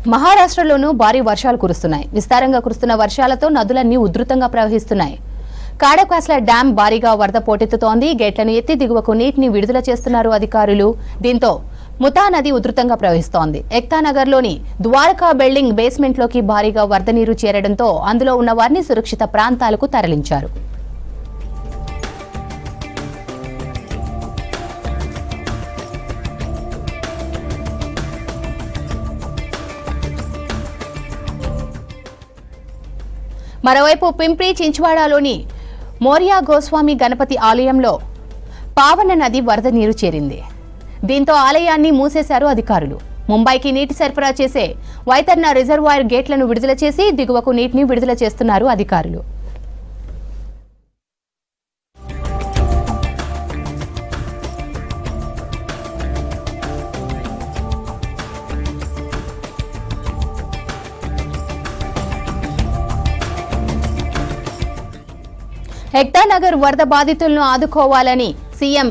మహారాష్ట్రలోనూ భారీ వర్షాలు కురుస్తున్నాయి. విస్తారంగా కురుస్తున్న వర్షాలతో నదులన్నీ ఉధృతంగా ప్రవహిస్తున్నాయి. కాడక్వాస్ల డ్యాం భారీగా వరద పోటెత్తుతోంది. గేట్లను ఎత్తి దిగువకు నీటిని విడుదల చేస్తున్నారు అధికారులు. దీంతో ముతా నది ఉధృతంగా ప్రవహిస్తోంది. ఎక్తానగర్లోని ద్వారకా బిల్డింగ్ బేస్మెంట్లోకి భారీగా వరద నీరు చేరడంతో అందులో ఉన్న వారిని సురక్షిత ప్రాంతాలకు తరలించారు. మరోవైపు పింప్రి చించ్వాడలోని మోరియా గోస్వామి గణపతి ఆలయంలో పావన నది వరద నీరు చేరింది. దీంతో ఆలయాన్ని మూసేశారు అధికారులు. ముంబైకి నీటి సరఫరా చేసే వైతర్నా రిజర్వాయర్ గేట్లను విడుదల చేసి దిగువకు నీటిని విడుదల చేస్తున్నారు అధికారులు. ఎక్తానగర్ వరద బాధితులను ఆదుకోవాలని సీఎం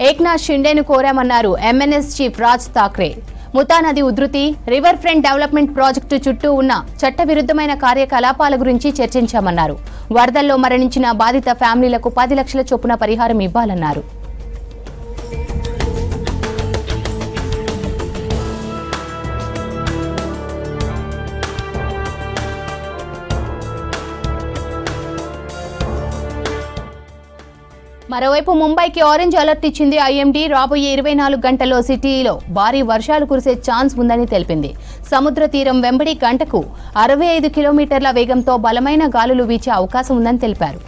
ఏక్నాథ్ షిండేను కోరామన్నారు ఎంఎన్ఎస్ చీఫ్ రాజ్ ఠాక్రే. ముతా నది ఉధృతి, రివర్ ఫ్రంట్ డెవలప్మెంట్ ప్రాజెక్టు చుట్టూ ఉన్న చట్టవిరుద్ధమైన కార్యకలాపాల గురించి చర్చించామన్నారు. వరదల్లో మరణించిన బాధిత ఫ్యామిలీలకు 10 లక్షల చొప్పున పరిహారం ఇవ్వాలన్నారు. మరోవైపు ముంబైకి ఆరెంజ్ అలర్ట్ ఇచ్చింది ఐఎండీ. రాబోయే 24 గంటల్లో సిటీలో భారీ వర్షాలు కురిసే ఛాన్స్ ఉందని తెలిపింది. సముద్ర తీరం వెంబడి గంటకు 65 కిలోమీటర్ల వేగంతో బలమైన గాలులు వీచే అవకాశం ఉందని తెలిపారు.